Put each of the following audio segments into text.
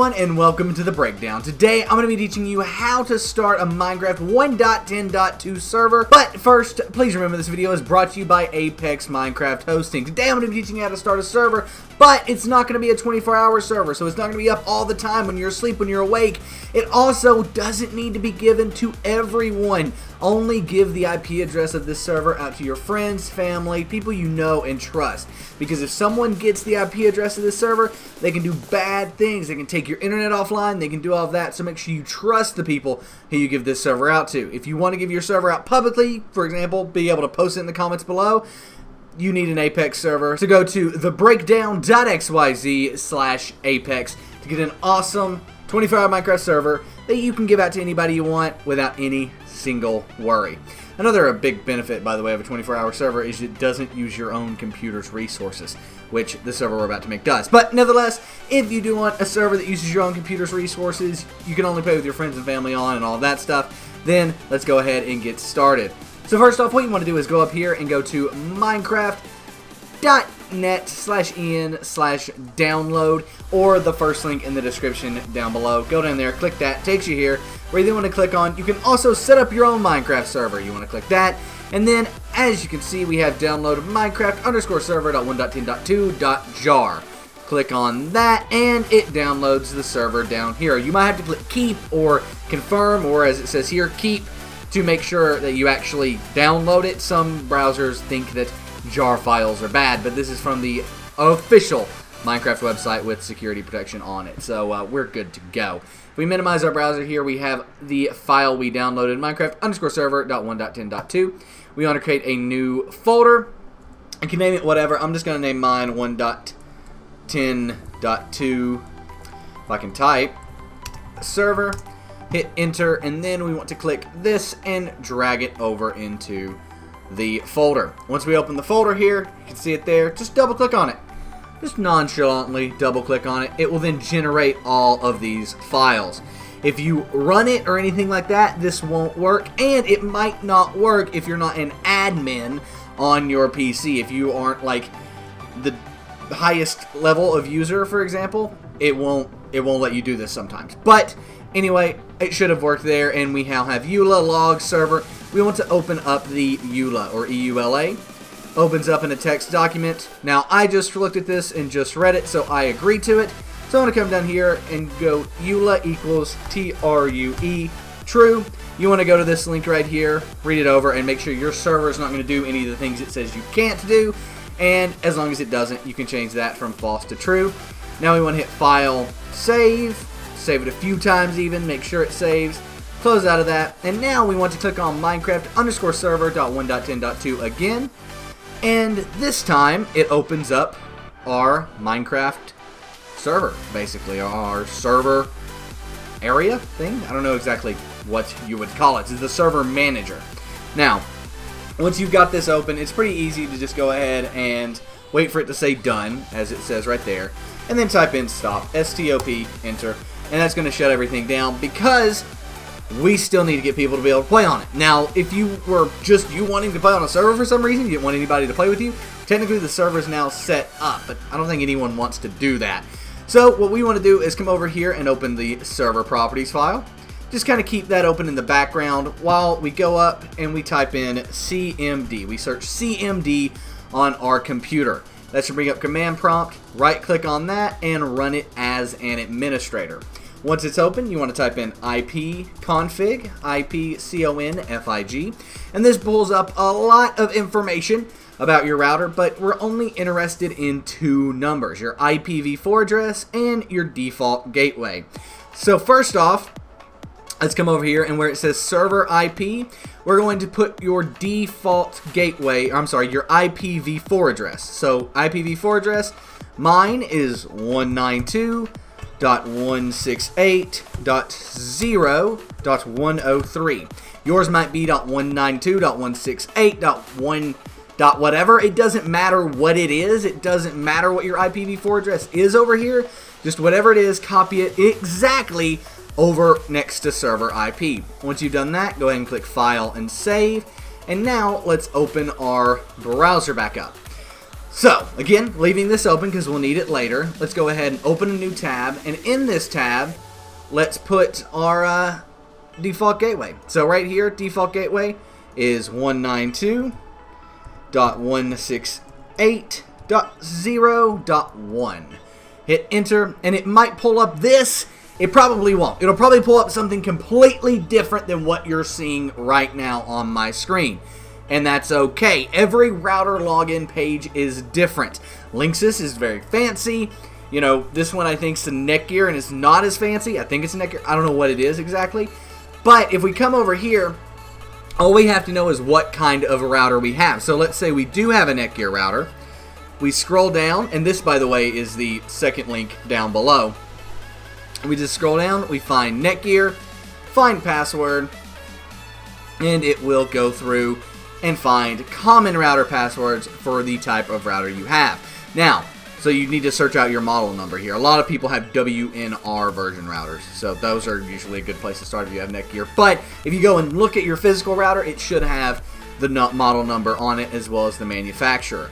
everyone, and welcome to the breakdown. Today I'm going to be teaching you how to start a Minecraft 1.10.2 server. But first, please remember this video is brought to you by Apex Minecraft Hosting. Today I'm going to be teaching you how to start a server, but it's not going to be a 24-hour server, so it's not going to be up all the time when you're asleep, when you're awake. It also doesn't need to be given to everyone. Only give the IP address of this server out to your friends, family, people you know and trust. Because if someone gets the IP address of this server, they can do bad things. They can take your internet offline. They can do all of that. So make sure you trust the people who you give this server out to. If you want to give your server out publicly, for example, be able to post it in the comments below, you need an Apex server. So go to thebreakdown.xyz/Apex to get an awesome 24-hour Minecraft server that you can give out to anybody you want without any single worry. Another big benefit, by the way, of a 24-hour server is it doesn't use your own computer's resources, which the server we're about to make does. But nevertheless, if you do want a server that uses your own computer's resources, you can only play with your friends and family on and all that stuff, then let's go ahead and get started. So first off, what you want to do is go up here and go to Minecraft.net/en/download, or the first link in the description down below. Go down there, click that, takes you here where you want to click on. You can also set up your own Minecraft server. You want to click that, and then as you can see, we have downloaded Minecraft_server.1.10.2.jar. Click on that, and it downloads the server down here. You might have to click keep or confirm, or as it says here, keep, to make sure that you actually download it. Some browsers think that jar files are bad, but this is from the official Minecraft website with security protection on it, so we're good to go. If we minimize our browser here, we have the file we downloaded, Minecraft_server.1.10.2. We want to create a new folder. I can name it whatever. I'm just going to name mine 1.10.2. If I can type server, hit enter, and then we want to click this and drag it over into the folder. Once we open the folder here, you can see it there, just double click on it. Just nonchalantly double click on it. It will then generate all of these files. If you run it or anything like that, this won't work, and it might not work if you're not an admin on your PC. If you aren't like the highest level of user, for example, it won't let you do this sometimes. But anyway, it should have worked there, and we now have EULA log server. We want to open up the EULA, or EULA. Opens up in a text document. Now, I just looked at this and just read it, so I agree to it. So I'm going to come down here and go EULA equals TRUE, true. You want to go to this link right here, read it over, and make sure your server is not going to do any of the things it says you can't do. And as long as it doesn't, you can change that from false to true. Now we want to hit File, Save. Save it a few times even, make sure it saves. Close out of that. And now we want to click on Minecraft_server.1.10.2 again. And this time, it opens up our Minecraft server, basically, our server area thing. I don't know exactly what you would call it. It's the server manager. Now, once you've got this open, it's pretty easy to just go ahead and wait for it to say done, as it says right there, and then type in stop, S-T-O-P, enter, and that's going to shut everything down because we still need to get people to be able to play on it. Now, if you were just you wanting to play on a server for some reason, you didn't want anybody to play with you, technically the server is now set up, but I don't think anyone wants to do that. So what we want to do is come over here and open the server properties file. Just kind of keep that open in the background while we go up and we type in CMD. We search CMD on our computer. That should bring up command prompt, right click on that, and run it as an administrator. Once it's open, you want to type in ipconfig, ipconfig, and this pulls up a lot of information about your router, but we're only interested in two numbers, your IPv4 address and your default gateway. So first off, let's come over here, and where it says server IP, we're going to put your default gateway, I'm sorry, your IPv4 address. So IPv4 address, mine is 192.168.0.103. Yours might be .192.168.1. whatever. It doesn't matter what it is. It doesn't matter what your IPv4 address is over here. Just whatever it is, copy it exactly over next to server IP. Once you've done that, go ahead and click File and Save. And now let's open our browser back up. So, again, leaving this open because we'll need it later. Let's go ahead and open a new tab. And in this tab, let's put our default gateway. So right here, default gateway is 192.168.0.1. Hit enter, and it might pull up this. It probably won't. It'll probably pull up something completely different than what you're seeing right now on my screen. And that's okay. Every router login page is different. Linksys is very fancy. You know, this one I think is a Netgear and it's not as fancy. I think it's a Netgear. I don't know what it is exactly. But if we come over here, all we have to know is what kind of a router we have. So let's say we do have a Netgear router. We scroll down, and this, by the way, is the second link down below. We just scroll down, we find Netgear, find password, and it will go through and find common router passwords for the type of router you have. Now, so you need to search out your model number here. A lot of people have WNR version routers, so those are usually a good place to start if you have Netgear. But if you go and look at your physical router, it should have the model number on it as well as the manufacturer.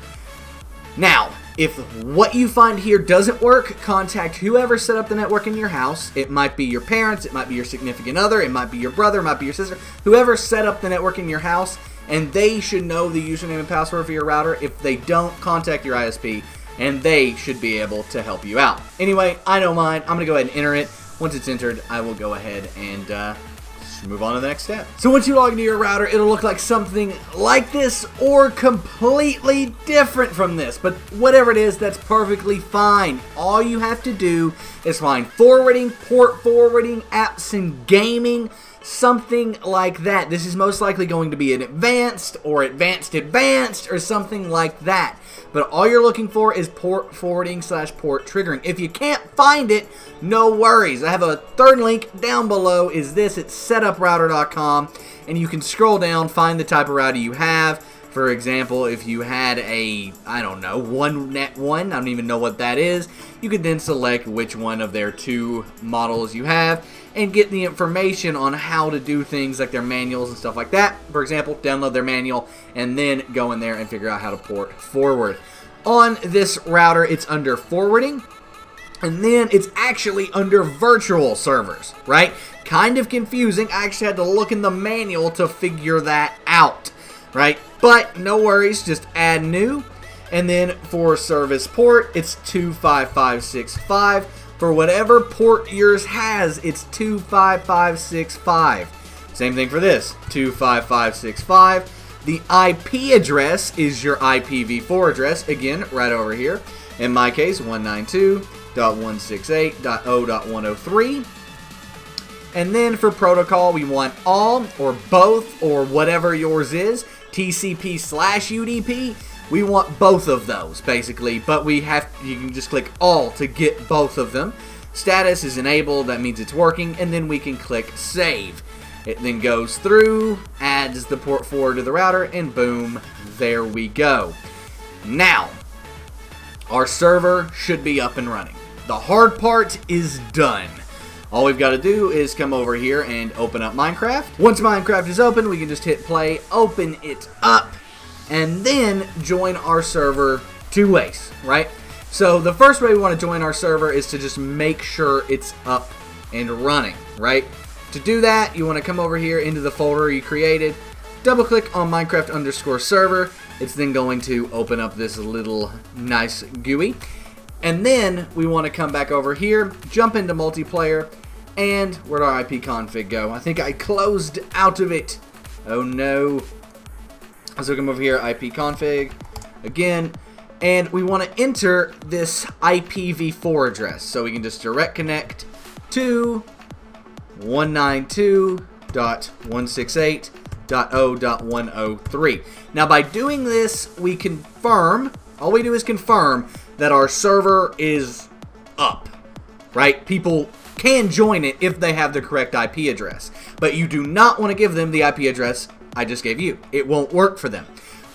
Now, if what you find here doesn't work, contact whoever set up the network in your house. It might be your parents, it might be your significant other, it might be your brother, it might be your sister. Whoever set up the network in your house, and they should know the username and password for your router. If they don't, contact your ISP, and they should be able to help you out. Anyway, I know mine. I'm going to go ahead and enter it. Once it's entered, I will go ahead and move on to the next step. So once you log into your router, it'll look like something like this or completely different from this. But whatever it is, that's perfectly fine. All you have to do is find forwarding, port forwarding, apps and gaming, something like that. This is most likely going to be an advanced or advanced or something like that. But all you're looking for is port forwarding / port triggering. If you can't find it, no worries. I have a third link down below. Is this? It's setuprouter.com, and you can scroll down, find the type of router you have. For example, if you had a, I don't know, 1net1, I don't even know what that is, you could then select which one of their two models you have and get the information on how to do things like their manuals and stuff like that. For example, download their manual and then go in there and figure out how to port forward. On this router, it's under forwarding, and then it's actually under virtual servers, right? Kind of confusing. I actually had to look in the manual to figure that out, right? But no worries, just add new. And then for service port, it's 25565. For whatever port yours has, it's 25565. Same thing for this, 25565. The IP address is your IPv4 address, again, right over here. In my case, 192.168.0.103. And then for protocol, we want all or both or whatever yours is. TCP / UDP. We want both of those, basically, but you can just click all to get both of them. Status is enabled, that means it's working, and then we can click save. It then goes through, adds the port forward to the router, and boom, there we go. Now, our server should be up and running. The hard part is done. All we've got to do is come over here and open up Minecraft. Once Minecraft is open, we can just hit play, open it up, and then join our server two ways, right? So the first way we want to join our server is to just make sure it's up and running, right? To do that, you want to come over here into the folder you created, double click on Minecraft_server. It's then going to open up this little nice GUI. And then we want to come back over here, jump into multiplayer, and where'd our IP config go? I think I closed out of it. Oh no. So come over here, IP config, again, and we want to enter this IPv4 address. So we can just direct connect to 192.168.0.103. Now by doing this, we confirm, all we do is confirm that our server is up, right? People can join it if they have the correct IP address, but you do not want to give them the IP address I just gave you. It won't work for them.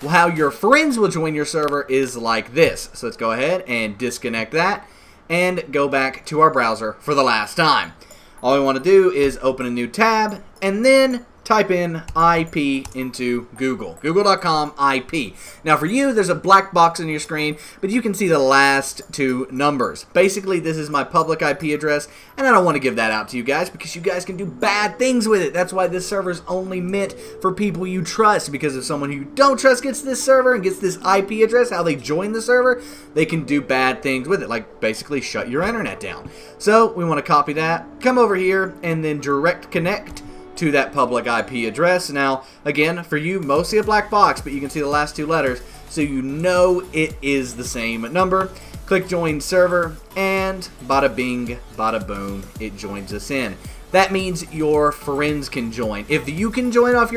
Well, how your friends will join your server is like this. So let's go ahead and disconnect that and go back to our browser for the last time. All we want to do is open a new tab and then type type in IP into Google. Google.com IP. Now for you, there's a black box on your screen, but you can see the last 2 numbers. Basically, this is my public IP address, and I don't want to give that out to you guys because you guys can do bad things with it. That's why this server is only meant for people you trust, because if someone who you don't trust gets this server and gets this IP address, how they join the server, they can do bad things with it, like basically shut your internet down. So we want to copy that, come over here, and then direct connect to that public IP address. Now, again, for you, mostly a black box, but you can see the last 2 letters, so you know it is the same number. Click join server, and bada bing, bada boom, it joins us in. That means your friends can join. If you can join off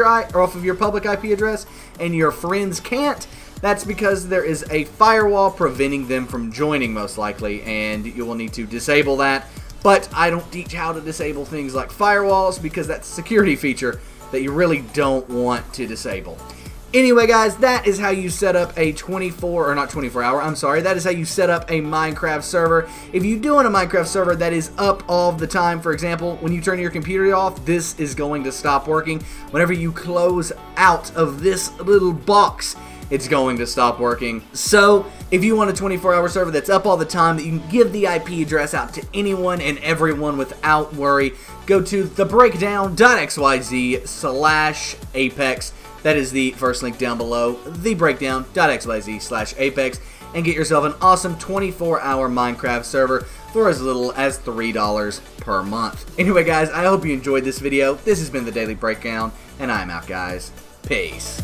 of your public IP address and your friends can't, that's because there is a firewall preventing them from joining, most likely, and you will need to disable that. But I don't teach how to disable things like firewalls because that's a security feature that you really don't want to disable. Anyway, guys, that is how you set up a that is how you set up a Minecraft server. If you do on a Minecraft server that is up all the time, for example, when you turn your computer off, this is going to stop working. Whenever you close out of this little box, it's going to stop working. So if you want a 24-hour server that's up all the time, that you can give the IP address out to anyone and everyone without worry, go to thebreakdown.xyz/apex. That is the first link down below, thebreakdown.xyz/apex, and get yourself an awesome 24-hour Minecraft server for as little as $3 per month. Anyway, guys, I hope you enjoyed this video. This has been the Daily Breakdown, and I'm out, guys. Peace.